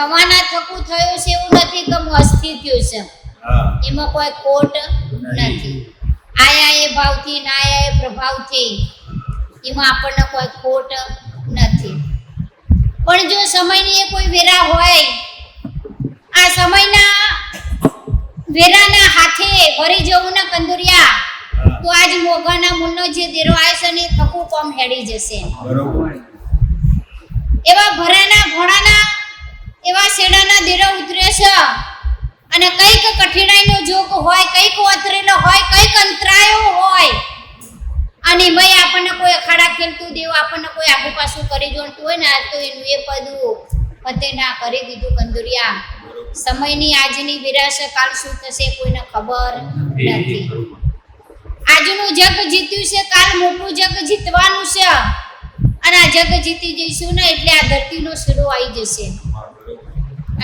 થવાના થકું થયું છે એવું નથી કે મસ્તી થયું છે, એમાં કોઈ ખોટ નથી. આયા એ ભાવથી ના આયા એ પ્રભાવથી એમાં આપણને કોઈ ખોટ નથી. પણ જો સમયની એ કોઈ વેરા હોય, આ સમયના વેરાના હાથે ભરી જવું ને કંદુરિયા, તો આજ મોગાના મૂળનો જે દેરો આવે છે ને થકું કોમ હેડી જશે. એવા ભરાના ઘોડાના એવા શેડાના દેરો ઉતરે છે, અને કઈક કઠિનાઈનો જોગ હોય, કઈક ઓતરેલો હોય, કઈક અંતરાયો હોય, અને ભાઈ આપણને કોઈ અખાડા ખેલતું દેવું, આપણને કોઈ આગુ પાછું કરી જોડતું હોય ને, આ તો એનું એ પદું ફતે ના કરી દીધું કંદુરિયા. સમયની આજની વિરાશે કાલ શું થશે કોઈને ખબર નથી. આજનું જગ જીત્યું છે, કાલ મોટું જગ જીતવાનું છે, અને આ જગ જીતી જઈશું ને એટલે આ ધરતીનો શીરો આવી જશે,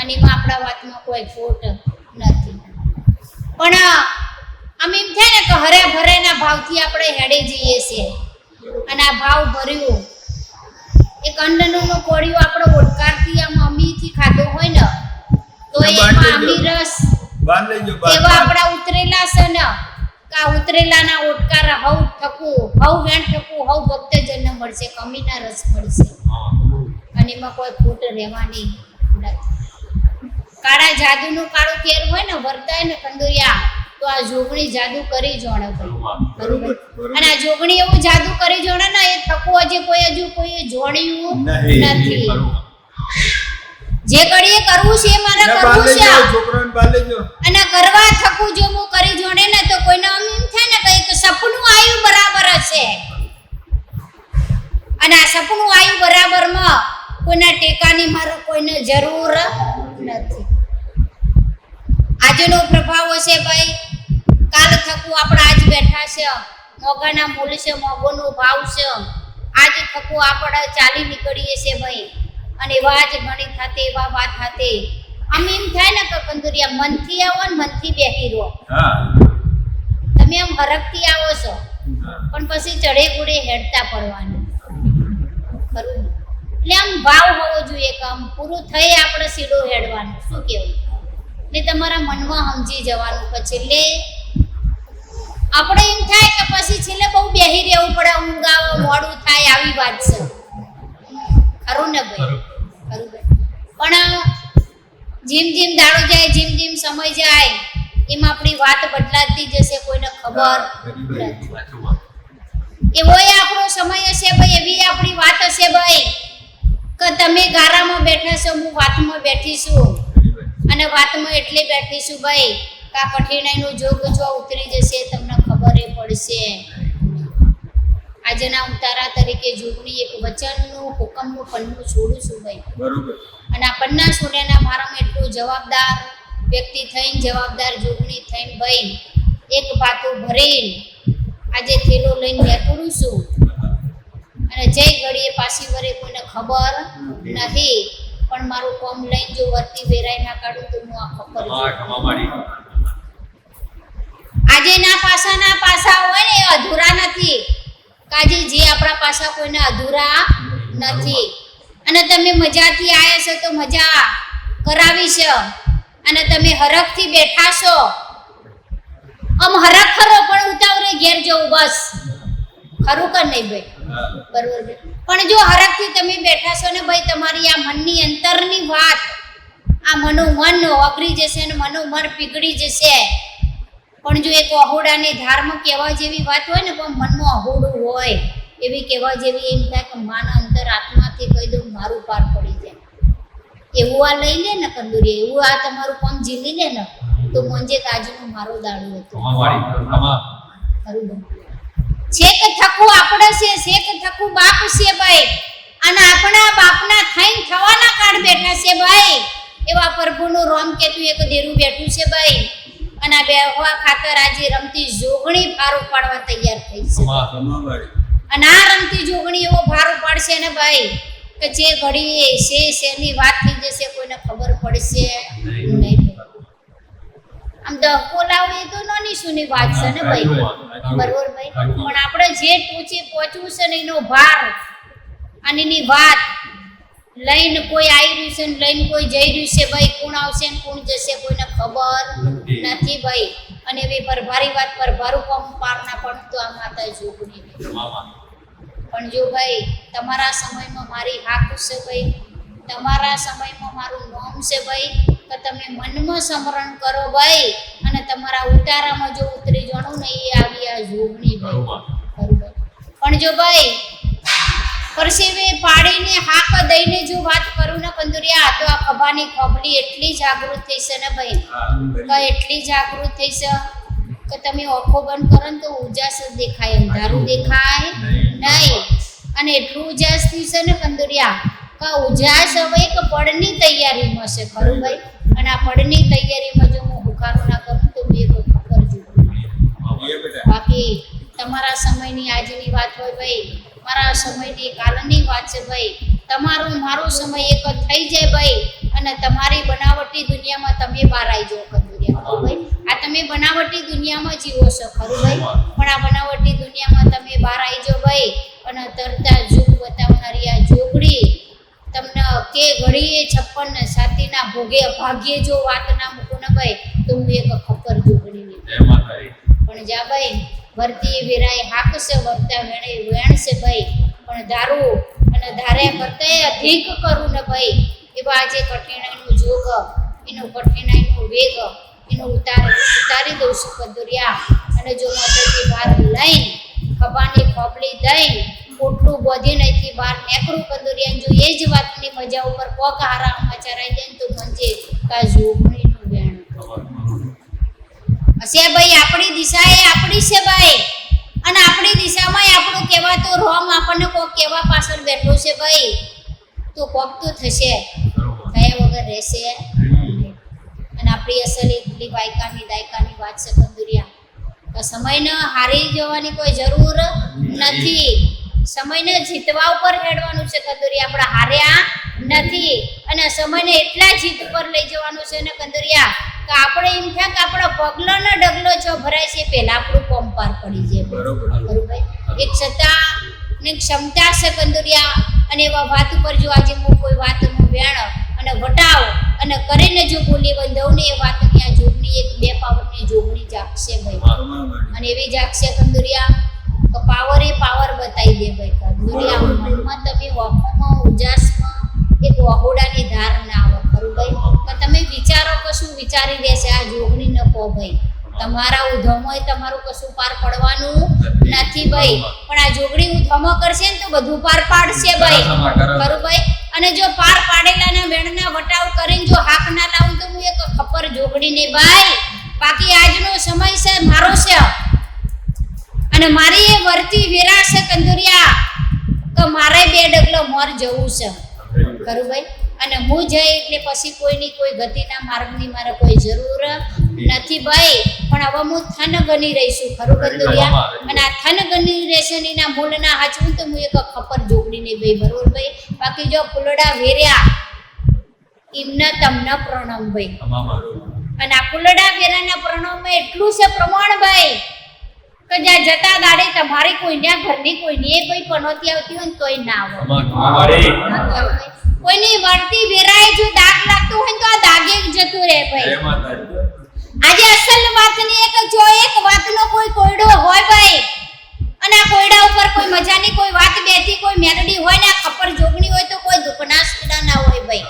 અને એમાં આપણા વાતમાં કોઈ ખોટ નથી. પણ આમ એમ થાય ને કે હરે ભરેના ભાવથી આપણે હેડે જઈએ છીએ, અને આ ભાવ ભર્યું એક અંડનું કોળિયું આપણે ઓડકારથી આમ અમીથી ખાધો હોય ને, તો એમાં અમી રસ એવા આપણા ઉતરેલા છે ને, કા ઉતરેલાના ઓડકાર હવ ઠકું, હવ વેણ ઠકું, હવ ભક્તજનને મળશે, કમીના રસ મળશે, અને એમાં કોઈ ખોટ રહેવાની નથી. કાળા જાદુનું કાળું કેર હોય ને વર્તાય ને કંદુરિયા, તો આ જોગણી જાદુ કરી જોણે ભાઈ, અને આ જોગણી એવું જાદુ કરી જોણે ને, એ થકું હજી કોઈ જોડ્યું નથી. જે ઘડીએ કરવું છે એ મારે કરવું છે, અને કરવા થકું જો હું કરી જોડે ને, તો કોઈને આમ એમ થાય ને કે એક સપનું આવ્યું બરાબર હશે, અને આ સપનું આવ્યું બરાબરમાં કોઈના ટેકાની મારે કોઈને જરૂર નથી. આજનો પ્રભાવ હશે ભાઈ, કાલ થકું આપણે આજ બેઠા છે, મોગાના મૂળ છે, મોગોનો ભાવ છે, આજ થકું આપણે ચાલી નીકળીએ છે ભાઈ, અને એવા જ ઘણી થાતે એવા વાત થાતે આમ એમ થાય ને કે કંદુરિયા મનથી આવો ને મનથી બેહી રહો. તમે આમ હરખથી આવો છો, પણ પછી ચડે ગુડે હેડતા પડવાનું ખરું. એટલે આમ ભાવ હોવો જોઈએ કે આમ પૂરું થઈ આપણે સીધો હેડવાનું, શું કેવું, ને તમારા મનમાં સમજી જવાનું કે છેલ્લે આપણે એમ થાય કે પછી છેલ્લે બહુ બેહી રહેવું પડે, ઊંઘ આવે, મોડું થાય, આવી વાત છે ખરું ને ભાઈ, ખરું ભાઈ. પણ જેમ જેમ દાડો જાય, જેમ જેમ સમય જાય, એમ આપણી વાત બદલાતી જશે, કોઈને ખબર નથી. એવો આપણો સમય હશે ભાઈ, એવી આપણી વાત હશે ભાઈ કે તમે ગારામાં બેઠા છો, હું વાતમાં બેઠી છું, અને વાતમાં એટલે બેઠી છું ભાઈ કે આ કઠિનાઈનો જોગ જો ઉતરી જશે તમને ખબર પડશે. આજના ઉતારા તરીકે જોગણી એક વચનનું હુકમનું પન્નું છોડું છું ભાઈ, બરોબર. અને આ પન્ના છોડ્યાના ભારામાં એટલું જવાબદાર વ્યક્તિ થઈને, જવાબદાર જોગણી થઈને ભાઈ એક પાતું ભરીને આજે થેલો લઈને બેઠું છું, અને જય ઘડીએ પાછી વરે કોઈને ખબર નથી, પણ મારું કોમ લઈને જો વર્તી વેરાય ના કાઢું તો હું આ ખબર આજે ના પાસા હોય ને એ અધૂરા નથી. કાજે જે આપણા પાસા કોઈને અધૂરા નથી, અને તમે મજાથી આયા છો તો મજા કરાવી છે, અને તમે હરખથી બેઠા છો, આમ હરખ ખરો પણ ઉતાવળે ઘેર જવું બસ, ખરું કે નહીં ભાઈ, બરોબર. પણ જો હરખથી તમે બેઠા છો ને ભાઈ, તમારી આ મનની અંતરની વાત, આ મનોમન ઓગળી જશે ને મનોમન પીગળી જશે. પણ જો એક અહોડાની ધારમાં કહેવા જેવી વાત હોય ને, પણ મનમાં અહોડું હોય એવી કહેવા જેવી, એમ થાય કે માના અંતર આત્માથી કહી દઉં મારું પાર પડી જાય, એવું આ લઈ લે ને કંદુરિયા, એવું આ તમારું કામ ઝીલી લે ને, તો મંજે તાજનો મારો દાડો હતો. છેક થકું આપણે છે, છેક થકું બાપ છે ભાઈ, અને આપણા બાપના થઈને થવાના કાળ બેઠા છે ભાઈ. એવા પ્રભુનું રોમ કેતું એક દેરું બેઠું છે ભાઈ, અને આ બેહવા ખાતર આજે રમતી જોગણી ભાર ઉપાડવા તૈયાર થઈ છે, અને આ રમતી જોગણી એવો ભાર ઉપાડશે ને ભાઈ કે જે ઘડીએ શેની વાત થઈ જશે કોઈને ખબર પડશે નહીં. આમ દહકો લાવે એ તો નાની સુની વાત છે ને ભાઈ, બરોબર ભાઈ. પણ આપણે જે ટૂંચે પહોંચવું છે ને એનો ભાર અને એની વાત લઈને કોઈ આવી રહ્યું છે ને લઈને કોઈ જઈ રહ્યું છે ભાઈ, કોણ આવશે ને કોણ જશે કોઈને ખબર નથી ભાઈ. અને એવી ભરભારી વાત ભરભારું કામ પારના પણ તો આ માતા જોગણી. પણ જો ભાઈ તમારા સમયમાં મારી હાક છે ભાઈ, તમારા સમયમાં મારું નામ છે ભાઈ, તો તમે મનમાં સ્મરણ કરો ભાઈ, અને તમારા ઉતારામાં જો ઉતરી જણું ને એ આવી આ જોગણી ભાઈ. બરોબર. પણ જો ભાઈ પરસેવે પાડીને હાક દઈને જો વાત કરું ને કંદુરિયા, તો આ ખભાની ખોબલી એટલી જાગૃત થઈ છે ને ભાઈ, એટલી જાગૃત થઈ છે કે તમે ઓખો બંધ કરો ને તો ઉજાસ જ દેખાય, અંધારું દેખાય નહીં. અને એટલું ઉજાસ થયું છે ને કંદુરિયા કે ઉજાસ હવે એક પડની તૈયારીમાં છે ખરું ભાઈ. અને આ પડની તૈયારીમાં જો હું હુકારો ના કરું તો મેં તો ખબર જોઉં. બાકી તમારા સમયની આજની વાત હોય ભાઈ, મારા સમયની કાલની વાત છે ભાઈ, તમારું મારું સમય એક જ થઈ જાય ભાઈ. અને તમારી બનાવટી દુનિયામાં તમે બહાર આવી જાઓ કંદુરિયા ભાઈ. આ તમે બનાવટી દુનિયામાં જીવો છો ખરું ભાઈ, પણ આ બનાવટી દુનિયામાં તમે બહાર આવી જાઓ ભાઈ. અને તરતા જુગ બતાવનારી આ જોગડી તમને કે ઘડીએ 56 છાતીના ભોગે ભાગ્યે જો વાત ના મૂકો ને ભાઈ, તો હું એક ખબર જોગડી નહીં. પણ જા ભાઈ વર્તી વેરાય હાક છે, વર્તા વેણે વેણ છે ભાઈ. પણ દારૂ અને ધાર્યા કરતા અધિક કરું ને ભાઈ, એવા આજે કઠિનાઈનું જોગ, એનું કઠિનાઈનું વેગ, એનું ઉતારી દઉં છું કંદુરિયા. અને જો માતાજી બહાર લઈને ખભાની ખોબલી દઈને પોટલું બોધીને અહીંથી બહાર નીકળું કંદુરિયા, જો એ જ વાતની મજા ઉપર કોક હારા સમાચાર આવી જાય ને તો મંજે કા જોગણીનું વેણ હશે ભાઈ. આપણી દિશા એ આપણી છે ભાઈ, અને આપણી દિશામાં આપણું કહેવાતો રોમ આપણને કોક કહેવા પાછળ બેઠો છે ભાઈ, તો કોક તો થશે, કયા વગર રહેશે. અને આપણી અસલ એટલી દાયકાની વાત છે કંદુરિયા, તો સમયને હારી જવાની કોઈ જરૂર નથી, સમયને જીતવા ઉપર હેડવાનું છે કંદુરિયા, આપણે હાર્યા નથી. અને સમયને એટલા જીત પર લઈ જવાનું છે ને કંદુરિયા કે આપણે એમ થાય કે આપણો પગલો ને ડગલો જો ભરાય છે પહેલા આપણું કોમ પાર પડી જાય. બરોબર ભાઈ. એક સત્તા ને ક્ષમતા છે કંદુરિયા. અને એવા વાત ઉપર જો આજે હું કોઈ વાતનું વેણ અને વટાવ અને કરીને જો બોલી બંધવ ને એ વાતની આ જોગણી એક બે પાવરની જોગણી જાગશે ભાઈ. અને એવી જાગશે કંદુરિયા તો પાવર એ પાવર બતાવી દે ભાઈ કંદુરિયા. મનમાં તમે વખોમાં ઉજાસમાં એક વહોડાની ધાર ના આવે ખરું ભાઈ, કે તમે વિચારો કશું વિચારી દેશે આ જોગણી ન કહો ભાઈ. તમારા ઉધમોય તમારું કશું પાર પડવાનું નથી ભાઈ, પણ આ જોગણી ઉધમો કરશે ને તો બધું પાર પાડશે ભાઈ ખરું ભાઈ. અને જો પાર પાડેલાના વેણના વટાવ કરીને જો હાક ના લાવું તો હું એક ખપર જોગડી ને ભાઈ. બાકી આજનો સમય છે મારો છે, અને મારી એ વર્તી વેરા છે કંદુરિયા, તો મારે 2 ડગલો મોર જવું છે ખરું ભાઈ. અને હું જઈ એટલે પછી કોઈની કોઈ ગતિના માર્ગની મારે કોઈ જરૂર નથી ભાઈ. પણ હવે હું થન ગની રહીશું ખરું કંદુરિયા. અને આ થન ગની રહેશે ને એના મૂળના હાચવું તો હું એક ખપર જોગડી નહીં ભાઈ. બરોબર ભાઈ. બાકી જો ફૂલડા વેર્યા એમને તમને પ્રણામ ભાઈ. અને આ ફૂલડા વેરાના પ્રણામમાં એટલું છે પ્રમાણ ભાઈ કે જ્યાં જતા દાડે તમારી કોઈના ઘરની કોઈની એ કોઈ પનોતી આવતી હોય ને તોય ના આવે. કોઈની વર્તી વેરાય જો દાગ લાગતો હોય તો આ દાગે જતું રહે ભાઈ. આજે અસલ વાતની એક વાતનો કોઈ કોયડો હોય ભાઈ, અને આ કોયડા ઉપર કોઈ મજાની કોઈ વાત બેઠી કોઈ મેલડી હોય ને આ ખપર જોગણી હોય તો કોઈ દુખના સીડા ના હોય ભાઈ.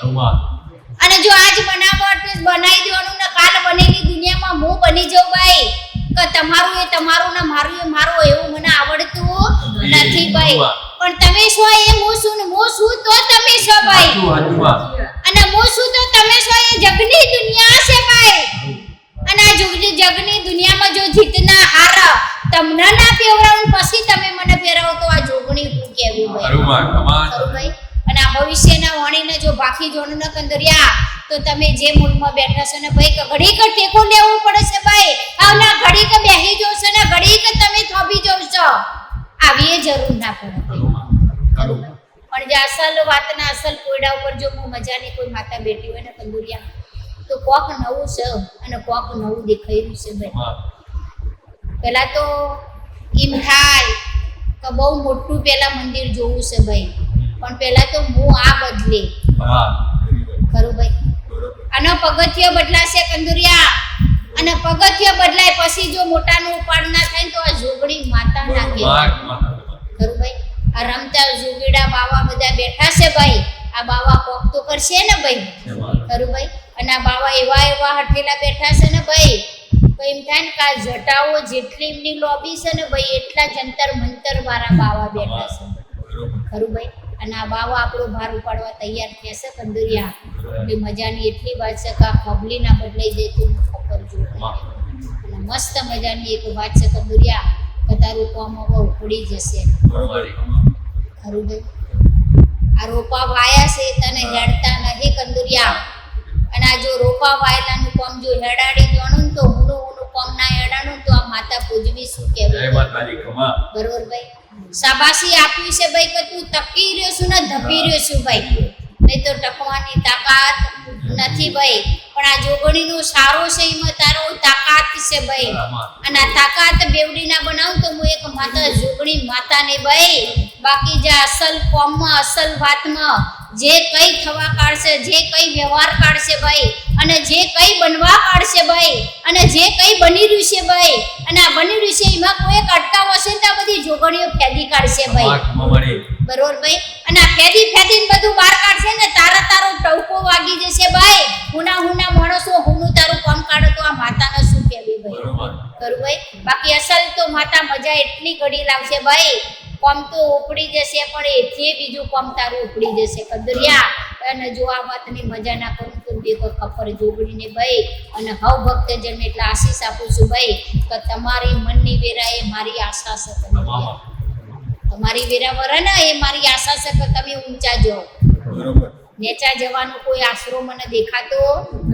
અને જો આજ બનાવી દેવાનું ને કાલ બનેલી દુનિયામાં હું બની જાઉં ભાઈ કે તમારું એ તમારું ને મારું એ મારું એવું મને આવડતું નથી ભાઈ. પણ તમે છો એ હું છું ને હું છું તો તમે છો ભાઈ, અને હું છું તો તમે છો એ જગની દુનિયા છે ભાઈ. અને આ જગની દુનિયામાં જો જીતના હાર તમને ના પહેરાવું પછી તમે મને પહેરાવો તો આ જોગણી હું કેવી ભાઈ. અને આ ભવિષ્યના વાણીને જો બાકી જોનું ન કંદરિયા તો તમે જે મૂળમાં બેઠા છો ને ભાઈ ઘડીક ટેકો લેવું પડે છે ભાઈ. આવના ઘડીક બેહી જો છો ને ઘડીક તમે થોભી જો છો, આવી એ જરૂર ના પડે. પણ જે અસલ વાતના અસલ કોયડા ઉપર જો હું મજાની કોઈ માતા બેઠી હોય ને કંદુરિયા તો કોક નવું છે અને કોક નવું દેખાઈ રહ્યું છે ભાઈ. પેલા તો એમ થાય કે બહુ મોટું પેલા મંદિર જોવું છે ભાઈ, પણ પેલા તો હું આ બદલે ખરું ભાઈ? આનો પગથિયો બદલાશે કંદુરિયા, અને પગથિયો બદલાય પછી જો મોટાનું ઉપાડ ના થાય તો આ જોગણી માતા ના કહેવાય. ખરું ભાઈ? આ રમતા જોગીડા બાવા બધા બેઠા છે ભાઈ, આ બાવા કોક તો કરશે ને ભાઈ. ખરું ભાઈ? અને આ બાવા એવા હઠેલા બેઠા છે ને ભાઈ, તો એમ થાય ને કે આ જટાઓ જેટલી એમની લોબી છે ને ભાઈ એટલા જંતર મંતર વાળા બાવા બેઠા છે. ખરું ભાઈ? અને આ બાવા આપણો ભાર ઉપાડવા તૈયાર થશે કંદુરિયા. એટલી મજાની એટલી વાત છે કે આ ખબલી ના બદલાઈ જાય તો ખબર જો. અને મસ્ત મજાની એક વાત છે કંદુરિયા કે તારું કોમ હવે ઉપડી જશે. ખરું ભાઈ? આ રોપા વાયા છે તને હેડતા નહીં કંદુરિયા, અને આ જો રોપા વાયેલાનું કોમ જો હેડાડી દેવાનું તો ઊનું કોમ ના હેડાણું તો આ માતા પૂજવી શું કહેવાય? બરોબર ભાઈ? શાબાશી આપ્યું છે ભાઈ કે તું ટકી રહ્યો છું ને ધપી રહ્યો છું ભાઈ, નહીં તો ટકવાની તાકાત નથી ભાઈ. પણ આ જોગણીનો સારો છે એમાં તારો તાકાત છે ભાઈ, અને આ તાકાત બેવડીના બનાવું તો હું એક માતા જોગણી માતા ને ભાઈ. બાકી જે અસલ કોમમાં અસલ વાતમાં જે કઈ થવા કાઢશે, જે કઈ વ્યવહાર કાઢશે ભાઈ, અને જે કઈ બનવા કાઢશે ભાઈ, અને જે કઈ બની રહ્યું છે ભાઈ, અને આ બની રહ્યું છે એમાં કોઈ એક અટકાવ હશે ને તો આ બધી જોગણીઓ ફેદી કાઢશે ભાઈ. બરોબર ભાઈ? અને આ ફેદીને બધું બહાર કાઢશે ને તારો ટવકો વાગી જશે ભાઈ. હુના માણસો હુનું તારું કામ કાઢો તો આ માતાને શું કહેવી ભાઈ? ખરું ભાઈ? બાકી અસલ તો માતા મજા એટલી ઘડી લાવશે ભાઈ, કોમ તો ઉપડી જશે પણ એથી બીજું કોમ તારું ઉપડી જશે કંદુરિયા. અને જો આ વાતની મજા ના કરું તો દેખો ખબર જોગણીને ભાઈ, અને હવ ભક્તજન એટલે આશીષ આપું છું ભાઈ કે તમારી મનની વેરા એ મારી આશા છે કંદુરિયા. તમારી વેરા વરા ને એ મારી આશા છે કે તમે ઊંચા જાઓ. નેચા જવાનો કોઈ આશરો મને દેખાતો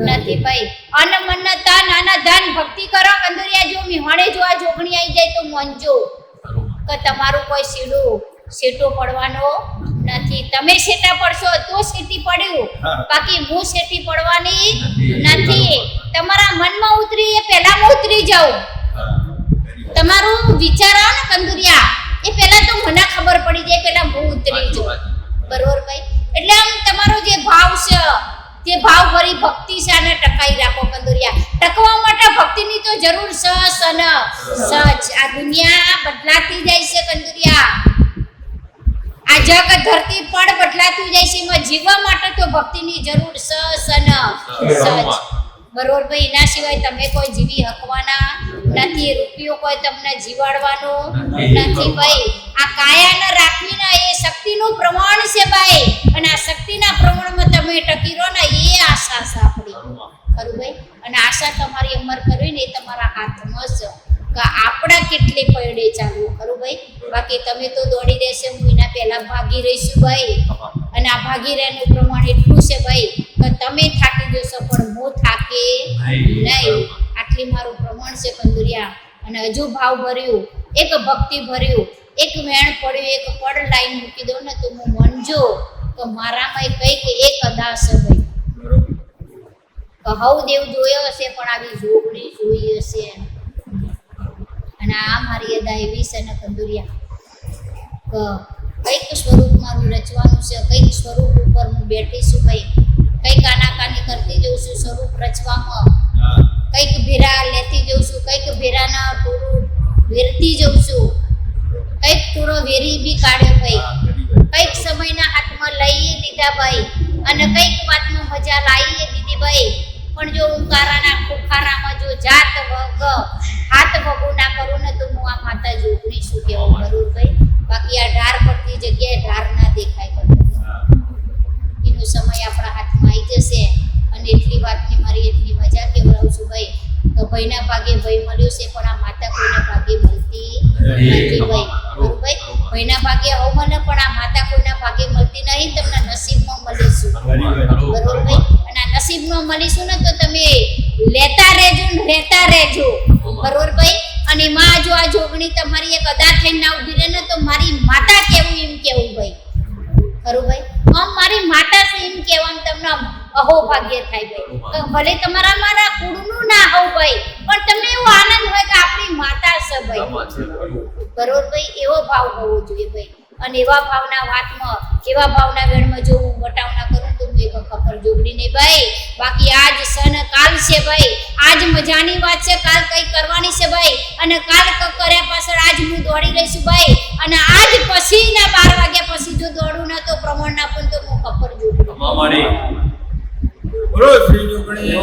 નથી ભાઈ. અન મન તન અન ધન ભક્તિ કરો કંદુરિયા. જો મિહાણે જો આ જોગણી આવી જાય તો મનજો કે તમારું કોઈ શેટો પડવાનો નથી. તમે શેટા પડશો તો શેટી પડ્યું, બાકી હું શેટી પડવાની નથી. તમારા મનમાં ઉતરી એ પહેલા ઉતરી જાઉં. તમારું વિચાર આવે ને કંદુરિયા એ પહેલા તો મને ખબર પડી જાય, પહેલા હું ઉતરી જાઉં. બરોબર ભાઈ? એટલે આમ તમારો જે ભાવ છે તે ભાવ ભરી ભક્તિ છે અને ટકાઈ રાખો કંદુરિયા. ટકવા માટે ભક્તિની તો જરૂર છે સન સચ. આ દુનિયા બદલાતી જાય છે કંદુરિયા, આ જગ ધરતી પણ બદલાતું જાય છે, એમાં જીવવા માટે તો ભક્તિની જરૂર છે સન સચ. બરોબર ભાઈ? એના સિવાય તમે કોઈ જીવી હકવાના નથી, રૂપિયો કોઈ તમને જીવાડવાનો નથી ભાઈ. આ કાયાને રાખવીને એ શક્તિનું પ્રમાણ છે ભાઈ, અને આ શક્તિના પ્રમાણમાં તમે ટકી રહો ને એ આશા છે આપણી. ખરું ભાઈ? અને આશા તમારી અમર કરવી ને એ તમારા હાથમાં છે કે આપણે કેટલી પૈડે ચાલવું. ખરું ભાઈ? બાકી તમે તો દોડી રહેશે, હું એના પહેલા ભાગી રહીશું ભાઈ. અને આ ભાગી રહેવાનું પ્રમાણ એટલું છે ભાઈ કે તમે થાકી જશો પણ હું થાકે નહીં. આટલી મારું પ્રમાણ છે કંદુરિયા. અને હજુ ભાવ ભર્યું, એક ભક્તિ ભર્યું, એક વેણ પડ્યું, એક પડ લાઈન મૂકી દો ને તો હું મનજો કે મારામાં કંઈક એક અદા છે ભાઈ. હવ દેવ જોયો હશે પણ આવી જોગણી જોઈ હશે. અને આ મારી અદા એવી છે ને કંદુરિયા કે કંઈક સ્વરૂપ મારું રચવાનું છે, કંઈક સ્વરૂપ ઉપર હું બેઠી છું ભાઈ. કંઈક આનાકાની કરતી જઉં છું સ્વરૂપ રચવામાં, કંઈક ભેરા લેતી જઉં છું, કંઈક ભેરાના ટોળું વેરતી જઉં છું, કંઈક ટોળો વેરી બી કાઢ્યો ભાઈ, કંઈક સમયના હાથમાં લઈ લીધા ભાઈ, અને કંઈક વાતમાં મજા લાવી દીધી ભાઈ. પણ જો હું કારાના ખોખારામાં જો જાત વગ હાથ વગો ના કરું ને તો હું આ માતા જોગણી શું કહેવું જરૂર ભાઈ. બાકી આ ઢાર પડતી જગ્યાએ ઢાર ના દેખાય એનો સમય આપણા હાથમાં આવી જશે. અને એટલી વાતની મારી એટલી મજા કેવડાવું છું ભાઈ તો ભાઈના ભાગે ભાઈ મળ્યું છે પણ આ માતા કોઈના ભાગે મળતી નથી ભાઈ. બરોબર ભાઈ? ભાઈના ભાગે હવ મને પણ આ માતા કોઈના ભાગે મળતી નહીં. તમને નસીબમાં મળીશું. બરોબર ભાઈ? અને આ નસીબમાં મળીશું ને તો તમે લેતા રહેજો ને રહેતા રહેજો. બરોબર ભાઈ? અને માં જો આ જોગણી તમારી એક અદા થઈને ના ઉભી રહે ને તો મારી માતા કેવું એમ કેવું ભાઈ. ખરું ભાઈ? આમ મારી માતા છે એમ કહેવાનું તમને અહો ભાગ્ય થાય ભાઈ. ભલે તમારા મારા કુળનું ના હોવ ભાઈ પણ તમને એવો આનંદ હોય કે આપણી માતા છે ભાઈ. બરોબર ભાઈ? એવો ભાવ હોવો જોઈએ ભાઈ. અને એવા ભાવના વાતમાં એવા ભાવના વેણમાં જો હું વટાવના કરું તો હું એક ખબર જોગડી નહીં ભાઈ. બાકી આજ સન કાલ છે ભાઈ. આજ મજાની વાત છે, કાલ કઈ કરવાની છે ભાઈ. અને કાલ કર્યા પાછળ આજ હું દોડી લઈશું ભાઈ. અને આજ પછી ના 12 વાગ્યા પછી જો દોડું ના તો પ્રમાણ ના પણ તો હું ખબર જોગડી. બોલો શ્રી જોગણી.